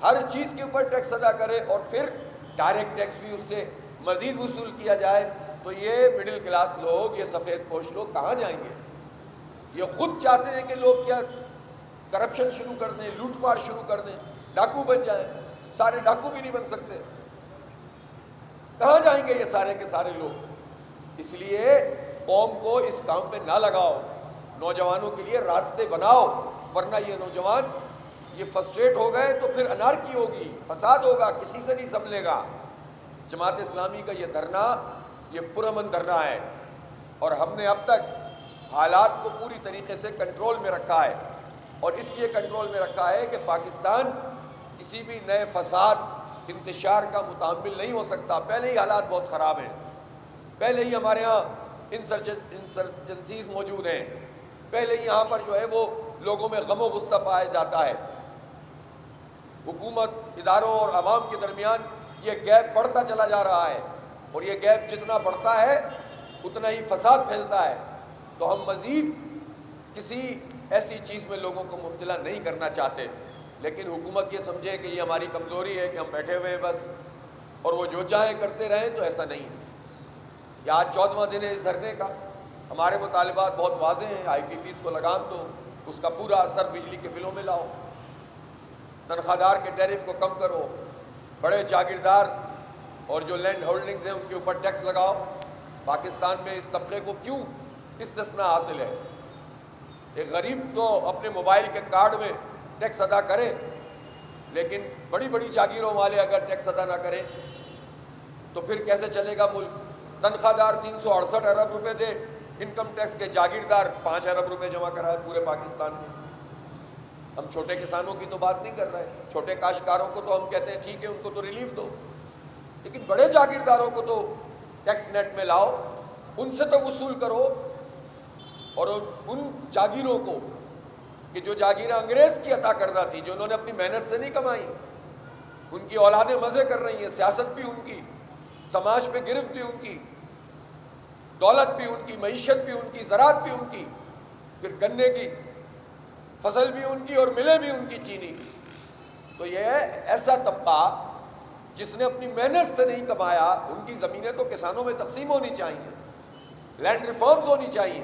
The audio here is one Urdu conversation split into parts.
ہر چیز کے اوپر ٹیکس ادا کرے اور پھر ڈائریکٹ ٹیکس بھی اس سے مزید وصول کیا جائے، تو یہ مڈل کلاس لوگ، یہ سفید پوش لوگ کہاں جائیں گے؟ یہ خود چاہتے ہیں کہ لوگ کیا کرپشن شروع کر دیں، لوٹ مار شروع کر دیں، ڈاکو بن جائیں۔ سارے ڈاکو بھی نہیں بن سکتے، کہاں جائیں گے یہ سارے کے سارے لوگ؟ اس لیے قوم کو اس کام پہ نہ لگاؤ، نوجوانوں کے لیے راستے بناؤ، ورنہ یہ نوجوان یہ فرسٹریٹ ہو گئے تو پھر انارکی ہوگی، فساد ہوگا، کسی سے نہیں سنبھلے گا۔ جماعت اسلامی کا یہ دھرنا، یہ پرامن دھرنا ہے، اور ہم نے اب تک حالات کو پوری طریقے سے کنٹرول میں رکھا ہے، اور اس لیے کنٹرول میں رکھا ہے کہ پاکستان کسی بھی نئے فساد انتشار کا متحمل نہیں ہو سکتا۔ پہلے ہی حالات بہت خراب ہیں، پہلے ہی ہمارے ہاں انسرجنسیز موجود ہیں، پہلے ہی یہاں پر جو ہے وہ لوگوں میں غم و غصہ پایا جاتا ہے۔ حکومت، اداروں اور عوام کے درمیان یہ گیپ بڑھتا چلا جا رہا ہے، اور یہ گیپ جتنا بڑھتا ہے اتنا ہی فساد پھیلتا ہے۔ تو ہم مزید کسی ایسی چیز میں لوگوں کو مبتلا نہیں کرنا چاہتے، لیکن حکومت یہ سمجھے کہ یہ ہماری کمزوری ہے کہ ہم بیٹھے ہوئے ہیں بس اور وہ جو چاہیں کرتے رہیں، تو ایسا نہیں ہے۔ یہ آج 14واں دن ہے اس دھرنے کا۔ ہمارے مطالبات بہت واضح ہیں، آئی پی پیز کو لگام دو، اس کا پورا اثر بجلی کے بلوں میں لاؤ، تنخواہ دار کے ٹیرف کو کم کرو، بڑے جاگیردار اور جو لینڈ ہولڈنگز ہیں ان کے اوپر ٹیکس لگاؤ۔ پاکستان میں اس طبقے کو کیوں استثناء حاصل ہے؟ ایک غریب تو اپنے موبائل کے کارڈ میں ٹیکس ادا کرے، لیکن بڑی بڑی جاگیروں والے اگر ٹیکس ادا نہ کریں تو پھر کیسے چلے گا ملک؟ تنخواہ دار 368 ارب روپے دے انکم ٹیکس کے، جاگیردار 5 ارب روپے جمع کرائے پورے پاکستان میں۔ ہم چھوٹے کسانوں کی تو بات نہیں کر رہے، چھوٹے کاشتکاروں کو تو ہم کہتے ہیں ٹھیک ہے ان کو تو ریلیف دو، لیکن بڑے جاگیرداروں کو تو ٹیکس نیٹ میں لاؤ، ان سے تو وصول کرو، اور ان جاگیروں کو کہ جو جاگیریں انگریز کی عطا کردہ تھی، جو انہوں نے اپنی محنت سے نہیں کمائی، ان کی اولادیں مزے کر رہی ہیں، سیاست بھی ان کی، سماج پہ گرفت بھی ان کی، دولت بھی ان کی، معیشت بھی ان کی، زراعت بھی ان کی، پھر گنے کی فصل بھی ان کی اور ملیں بھی ان کی چینی کی۔ تو یہ ایسا طبقہ جس نے اپنی محنت سے نہیں کمایا، ان کی زمینیں تو کسانوں میں تقسیم ہونی چاہیے، لینڈ ریفارمز ہونی چاہیے۔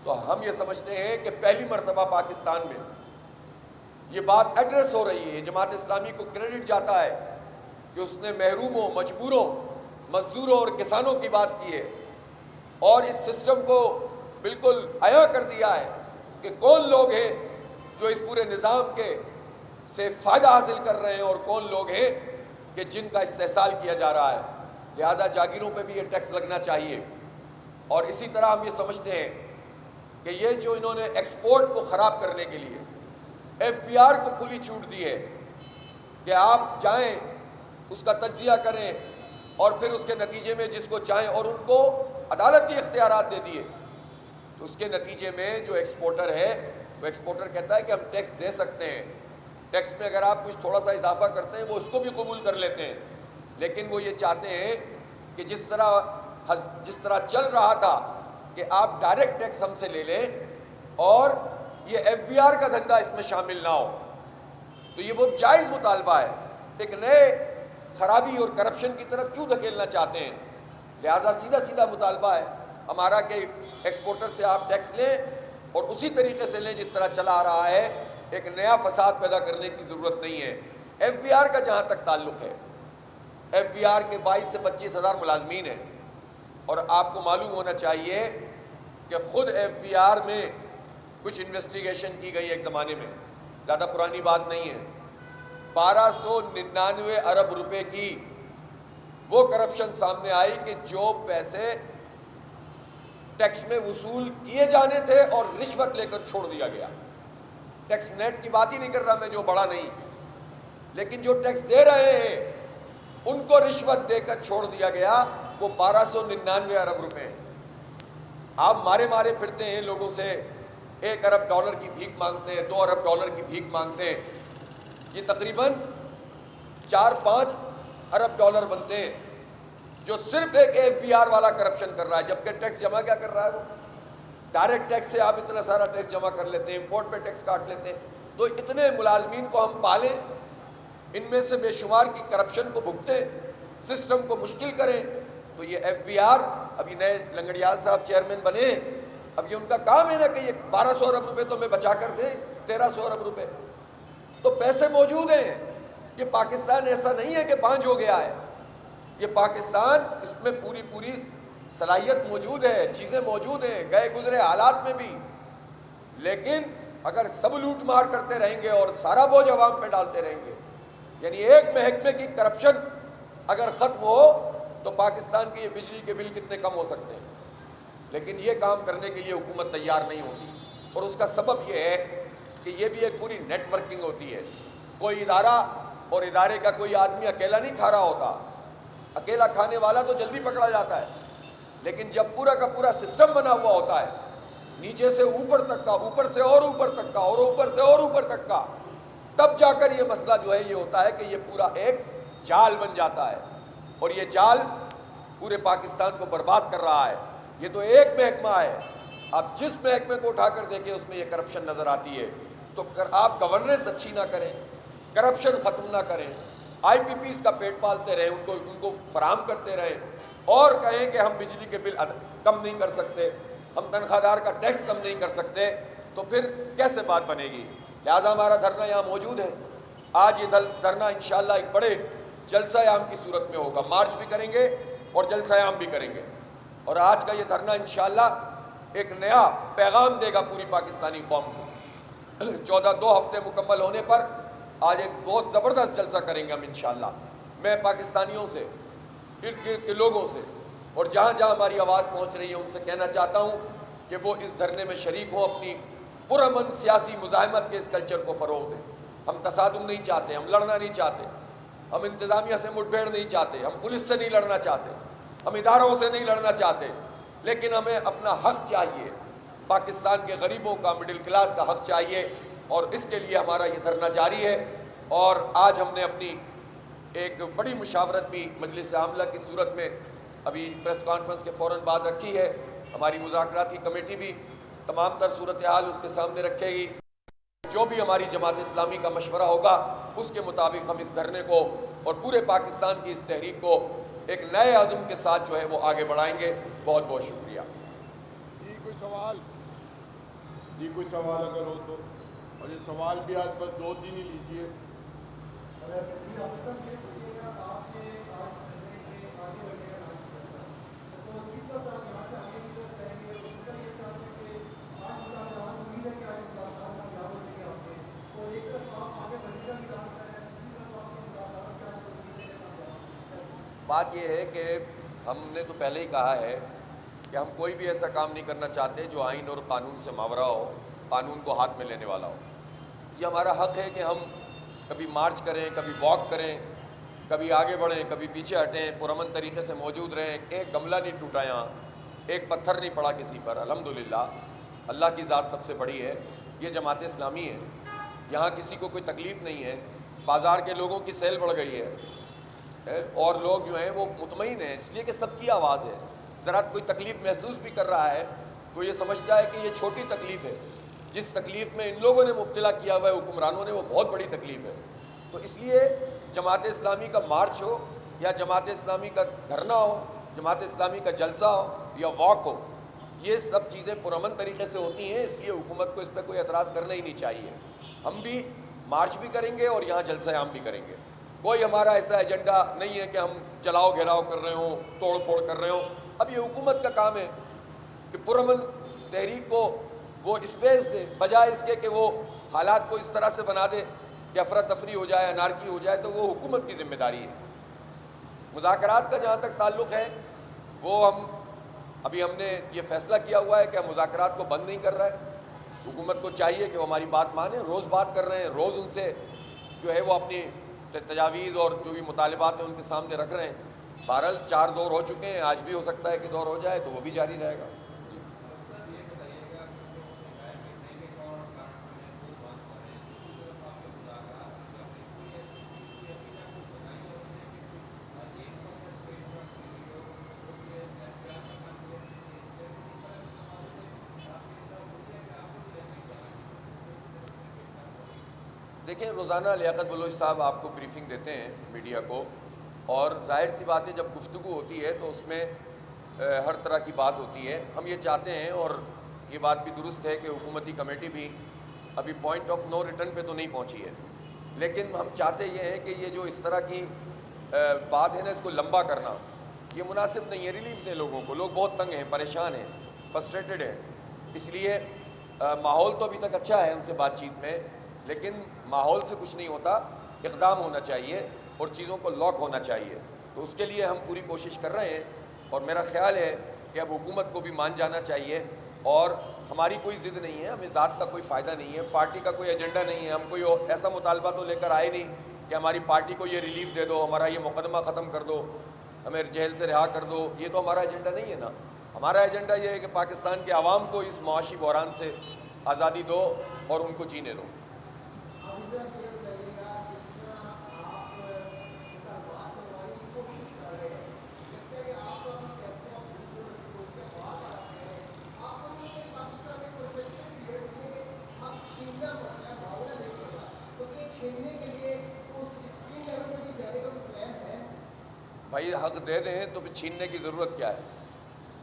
تو ہم یہ سمجھتے ہیں کہ پہلی مرتبہ پاکستان میں یہ بات ایڈریس ہو رہی ہے، جماعت اسلامی کو کریڈٹ جاتا ہے کہ اس نے محروموں، مجبوروں، مزدوروں اور کسانوں کی بات کی ہے، اور اس سسٹم کو بالکل عیاں کر دیا ہے کہ کون لوگ ہیں جو اس پورے نظام کے سے فائدہ حاصل کر رہے ہیں اور کون لوگ ہیں کہ جن کا استحصال کیا جا رہا ہے۔ لہذا جاگیروں پہ بھی یہ ٹیکس لگنا چاہیے۔ اور اسی طرح ہم یہ سمجھتے ہیں کہ یہ جو انہوں نے ایکسپورٹ کو خراب کرنے کے لیے ایف پی آر کو کھلی چھوٹ دی ہے کہ آپ جائیں اس کا تجزیہ کریں اور پھر اس کے نتیجے میں جس کو چاہیں، اور ان کو عدالتی اختیارات دے دیے، تو اس کے نتیجے میں جو ایکسپورٹر ہے وہ ایکسپورٹر کہتا ہے کہ ہم ٹیکس دے سکتے ہیں، ٹیکس میں اگر آپ کچھ تھوڑا سا اضافہ کرتے ہیں وہ اس کو بھی قبول کر لیتے ہیں، لیکن وہ یہ چاہتے ہیں کہ جس طرح چل رہا تھا کہ آپ ڈائریکٹ ٹیکس ہم سے لے لیں اور یہ ایف بی آر کا دھندا اس میں شامل نہ ہو۔ تو یہ بہت جائز مطالبہ ہے، ایک نئے خرابی اور کرپشن کی طرف کیوں دھکیلنا چاہتے ہیں؟ لہٰذا سیدھا مطالبہ ہے ہمارا کہ ایکسپورٹر سے آپ ٹیکس لیں اور اسی طریقے سے لیں جس طرح چلا آ رہا ہے، ایک نیا فساد پیدا کرنے کی ضرورت نہیں ہے۔ ایف بی آر کا جہاں تک تعلق ہے، ایف بی آر کے 22 سے 25 ہزار ملازمین ہیں، اور آپ کو معلوم ہونا چاہیے کہ خود ایف بی آر میں کچھ انویسٹیگیشن کی گئی ایک زمانے میں، زیادہ پرانی بات نہیں ہے، 1299 ارب روپے کی وہ کرپشن سامنے آئی کہ جو پیسے ٹیکس میں وصول کیے جانے تھے اور رشوت لے کر چھوڑ دیا گیا۔ ٹیکس نیٹ کی بات ہی نہیں کر رہا میں، جو بڑا نہیں، لیکن جو ٹیکس دے رہے ہیں ان کو رشوت دے کر چھوڑ دیا گیا، وہ 1299 ارب روپے۔ آپ مارے پھرتے ہیں لوگوں سے، 1 ارب ڈالر کی بھیک مانگتے ہیں، 2 ارب ڈالر کی بھیک مانگتے ہیں، یہ تقریباً 4-5 ارب ڈالر بنتے ہیں جو صرف ایک ایف بی آر والا کرپشن کر رہا ہے، جبکہ ٹیکس جمع کیا کر رہا ہے؟ وہ ڈائریکٹ ٹیکس سے آپ اتنا سارا ٹیکس جمع کر لیتے ہیں، امپورٹ پہ ٹیکس کاٹ لیتے ہیں۔ تو اتنے ملازمین کو ہم پالیں ان میں سے بے شمار کی کرپشن کو بھگتیں، سسٹم کو مشکل کریں، تو یہ ایف بی آر، ابھی نئے لنگڑیال صاحب چیئرمین بنے، اب یہ ان کا کام ہے نا کہ یہ 1200 ارب روپے تو میں بچا کر دیں، 1300 ارب روپے، تو پیسے موجود ہیں۔ یہ پاکستان ایسا نہیں ہے کہ بانجھ ہو گیا ہے، یہ پاکستان، اس میں پوری صلاحیت موجود ہے، چیزیں موجود ہیں گئے گزرے حالات میں بھی، لیکن اگر سب لوٹ مار کرتے رہیں گے اور سارا بوجھ عوام پہ ڈالتے رہیں گے، یعنی ایک محکمے کی کرپشن اگر ختم ہو تو پاکستان کی یہ بجلی کے بل کتنے کم ہو سکتے ہیں، لیکن یہ کام کرنے کے لیے حکومت تیار نہیں ہوتی، اور اس کا سبب یہ ہے کہ یہ بھی ایک پوری نیٹ ورکنگ ہوتی ہے۔ کوئی ادارہ اور ادارے کا کوئی آدمی اکیلا نہیں کھا رہا ہوتا، اکیلا کھانے والا تو جلدی پکڑا جاتا ہے، لیکن جب پورا کا پورا سسٹم بنا ہوا ہوتا ہے، نیچے سے اوپر تک کا، اوپر سے اور اوپر تک کا، اور اوپر سے اور اوپر تک کا، تب جا کر یہ مسئلہ جو ہے یہ ہوتا ہے کہ یہ پورا ایک جال بن جاتا ہے، اور یہ جال پورے پاکستان کو برباد کر رہا ہے۔ یہ تو ایک محکمہ ہے، آپ جس محکمے کو اٹھا کر دیکھیں اس میں یہ کرپشن نظر آتی ہے، تو آپ گورننس اچھی نہ کریں، کرپشن ختم نہ کریں، آئی پی پیز کا پیٹ پالتے رہیں، ان کو فراہم کرتے رہیں، اور کہیں کہ ہم بجلی کے بل کم نہیں کر سکتے، ہم تنخواہ دار کا ٹیکس کم نہیں کر سکتے، تو پھر کیسے بات بنے گی؟ لہٰذا ہمارا دھرنا یہاں موجود ہے۔ آج یہ دھرنا انشاءاللہ ایک بڑے جلسہ عام کی صورت میں ہوگا، مارچ بھی کریں گے اور جلسہ عام بھی کریں گے، اور آج کا یہ دھرنا انشاءاللہ ایک نیا پیغام دے گا پوری پاکستانی قوم کو۔ 2 ہفتے مکمل ہونے پر آج ایک بہت زبردست جلسہ کریں گے ہم انشاءاللہ۔ میں پاکستانیوں سے، ارد گرد کے لوگوں سے، اور جہاں جہاں ہماری آواز پہنچ رہی ہے ان سے کہنا چاہتا ہوں کہ وہ اس دھرنے میں شریک ہوں، اپنی پرامن سیاسی مزاحمت کے اس کلچر کو فروغ دیں۔ ہم تصادم نہیں چاہتے، ہم لڑنا نہیں چاہتے، ہم انتظامیہ سے مٹ بھیڑ نہیں چاہتے، ہم پولیس سے نہیں لڑنا چاہتے، ہم اداروں سے نہیں لڑنا چاہتے، لیکن ہمیں اپنا حق چاہیے، پاکستان کے غریبوں کا، مڈل کلاس کا حق چاہیے، اور اس کے لیے ہمارا یہ دھرنا جاری ہے۔ اور آج ہم نے اپنی ایک بڑی مشاورت بھی مجلس عاملہ کی صورت میں ابھی پریس کانفرنس کے فوراً بعد رکھی ہے، ہماری مذاکراتی کمیٹی بھی تمام تر صورتحال اس کے سامنے رکھے گی، جو بھی ہماری جماعت اسلامی کا مشورہ ہوگا اس کے مطابق ہم اس دھرنے کو اور پورے پاکستان کی اس تحریک کو ایک نئے عزم کے ساتھ جو ہے وہ آگے بڑھائیں گے۔ بہت بہت شکریہ۔ جی کوئی سوال؟ جی کوئی سوال اگر ہو تو، اور یہ سوال بھی آج بس 2-3 ہی لیجیے۔ بات یہ ہے کہ ہم نے تو پہلے ہی کہا ہے کہ ہم کوئی بھی ایسا کام نہیں کرنا چاہتے جو آئین اور قانون سے ماورا ہو، قانون کو ہاتھ میں لینے والا ہو۔ یہ ہمارا حق ہے کہ ہم کبھی مارچ کریں، کبھی واک کریں، کبھی آگے بڑھیں، کبھی پیچھے ہٹیں، پرامن طریقے سے موجود رہیں، ایک گملہ نہیں ٹوٹا یہاں، ایک پتھر نہیں پڑا کسی پر، الحمدللہ اللہ کی ذات سب سے بڑی ہے۔ یہ جماعت اسلامی ہے، یہاں کسی کو کوئی تکلیف نہیں ہے، بازار کے لوگوں کی سیل بڑھ گئی ہے، اور لوگ جو ہیں وہ مطمئن ہیں، اس لیے کہ سب کی آواز ہے۔ ذرا کوئی تکلیف محسوس بھی کر رہا ہے تو یہ سمجھتا ہے کہ یہ چھوٹی تکلیف ہے، جس تکلیف میں ان لوگوں نے مبتلا کیا ہوا ہے حکمرانوں نے، وہ بہت بڑی تکلیف ہے۔ تو اس لیے جماعت اسلامی کا مارچ ہو یا جماعت اسلامی کا دھرنا ہو، جماعت اسلامی کا جلسہ ہو یا واک ہو، یہ سب چیزیں پرامن طریقے سے ہوتی ہیں، اس لیے حکومت کو اس پہ کوئی اعتراض کرنا ہی نہیں چاہیے۔ ہم بھی مارچ بھی کریں گے اور یہاں جلسہ عام بھی کریں گے۔ کوئی ہمارا ایسا ایجنڈا نہیں ہے کہ ہم جلاؤ گھیراؤ کر رہے ہوں، توڑ پھوڑ کر رہے ہوں۔ اب یہ حکومت کا کام ہے کہ پرامن تحریک کو وہ اسپیس دے، بجائے اس کے کہ وہ حالات کو اس طرح سے بنا دے کہ افراتفری ہو جائے، انارکی ہو جائے، تو وہ حکومت کی ذمہ داری ہے۔ مذاکرات کا جہاں تک تعلق ہے، وہ ابھی ہم نے یہ فیصلہ کیا ہوا ہے کہ ہم مذاکرات کو بند نہیں کر رہے۔ حکومت کو چاہیے کہ وہ ہماری بات مانیں، روز بات کر رہے ہیں، روز ان سے جو ہے وہ اپنی تجاویز اور جو بھی مطالبات ہیں ان کے سامنے رکھ رہے ہیں۔ بہرحال 4 دور ہو چکے ہیں، آج بھی ہو سکتا ہے کہ دور ہو جائے تو وہ بھی جاری رہے گا۔ دیکھیں روزانہ لیاقت بلوچ صاحب آپ کو بریفنگ دیتے ہیں میڈیا کو، اور ظاہر سی بات ہے جب گفتگو ہوتی ہے تو اس میں ہر طرح کی بات ہوتی ہے. ہم یہ چاہتے ہیں، اور یہ بات بھی درست ہے، کہ حکومتی کمیٹی بھی ابھی پوائنٹ آف نو ریٹرن پہ تو نہیں پہنچی ہے، لیکن ہم چاہتے یہ ہیں کہ یہ جو اس طرح کی بات ہے نا، اس کو لمبا کرنا یہ مناسب نہیں ہے. ریلیف دیں لوگوں کو، لوگ بہت تنگ ہیں، پریشان ہیں، فرسٹریٹڈ ہیں. اس لیے ماحول تو ابھی تک اچھا ہے ان سے بات چیت میں، لیکن ماحول سے کچھ نہیں ہوتا، اقدام ہونا چاہیے اور چیزوں کو لاک ہونا چاہیے. تو اس کے لیے ہم پوری کوشش کر رہے ہیں، اور میرا خیال ہے کہ اب حکومت کو بھی مان جانا چاہیے. اور ہماری کوئی ضد نہیں ہے، ہمیں ذات کا کوئی فائدہ نہیں ہے، پارٹی کا کوئی ایجنڈا نہیں ہے. ہم کوئی ایسا مطالبہ تو لے کر آئے نہیں کہ ہماری پارٹی کو یہ ریلیف دے دو، ہمارا یہ مقدمہ ختم کر دو، ہمیں جیل سے رہا کر دو. یہ تو ہمارا ایجنڈا نہیں ہے نا. ہمارا ایجنڈا یہ ہے کہ پاکستان کے عوام کو اس معاشی بحران سے آزادی دو اور ان کو جینے دو. بھائی حق دے دیں تو پھر چھیننے کی ضرورت کیا ہے؟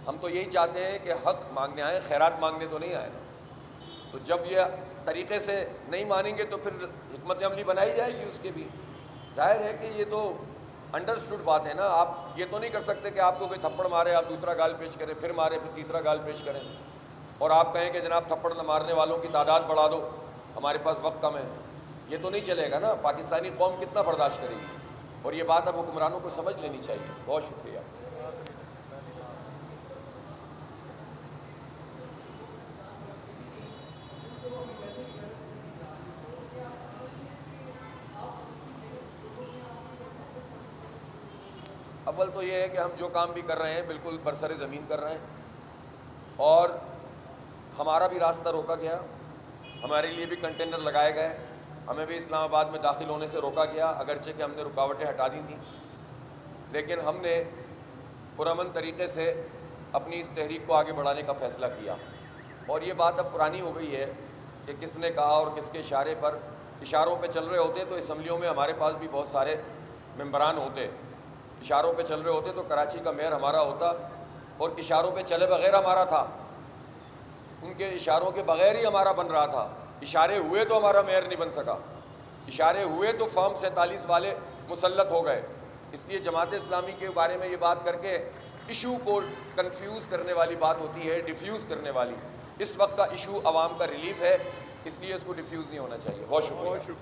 ہم تو یہی چاہتے ہیں کہ حق مانگنے آئیں، خیرات مانگنے تو نہیں آئے نا. تو جب یہ طریقے سے نہیں مانیں گے تو پھر حکمت عملی بنائی جائے گی اس کے بھی. ظاہر ہے کہ یہ تو انڈرسٹوڈ بات ہے نا. آپ یہ تو نہیں کر سکتے کہ آپ کو کوئی تھپڑ مارے آپ دوسرا گال پیش کریں، پھر مارے پھر تیسرا گال پیش کریں، اور آپ کہیں کہ جناب تھپڑ مارنے والوں کی تعداد بڑھا دو، ہمارے پاس وقت کم ہے. یہ تو نہیں چلے گا نا. پاکستانی قوم کتنا برداشت کرے گی؟ اور یہ بات اب حکمرانوں کو سمجھ لینی چاہیے. بہت شکریہ. اول تو یہ ہے کہ ہم جو کام بھی کر رہے ہیں بالکل برسر زمین کر رہے ہیں، اور ہمارا بھی راستہ روکا گیا، ہمارے لیے بھی کنٹینر لگائے گئے، ہمیں بھی اسلام آباد میں داخل ہونے سے روکا گیا، اگرچہ کہ ہم نے رکاوٹیں ہٹا دی تھیں، لیکن ہم نے پرامن طریقے سے اپنی اس تحریک کو آگے بڑھانے کا فیصلہ کیا. اور یہ بات اب پرانی ہو گئی ہے کہ کس نے کہا اور کس کے اشارے پر. اشاروں پہ چل رہے ہوتے تو اسمبلیوں میں ہمارے پاس بھی بہت سارے ممبران ہوتے. اشاروں پہ چل رہے ہوتے تو کراچی کا میئر ہمارا ہوتا، اور اشاروں پہ چلے بغیر ہمارا تھا. ان کے اشاروں کے بغیر ہی ہمارا بن رہا تھا. اشارے ہوئے تو ہمارا میئر نہیں بن سکا، اشارے ہوئے تو فارم 47 والے مسلط ہو گئے. اس لیے جماعت اسلامی کے بارے میں یہ بات کر کے ایشو کو کنفیوز کرنے والی بات ہوتی ہے، ڈیفیوز کرنے والی. اس وقت کا ایشو عوام کا ریلیف ہے، اس لیے اس کو ڈیفیوز نہیں ہونا چاہیے. بہت شکریہ.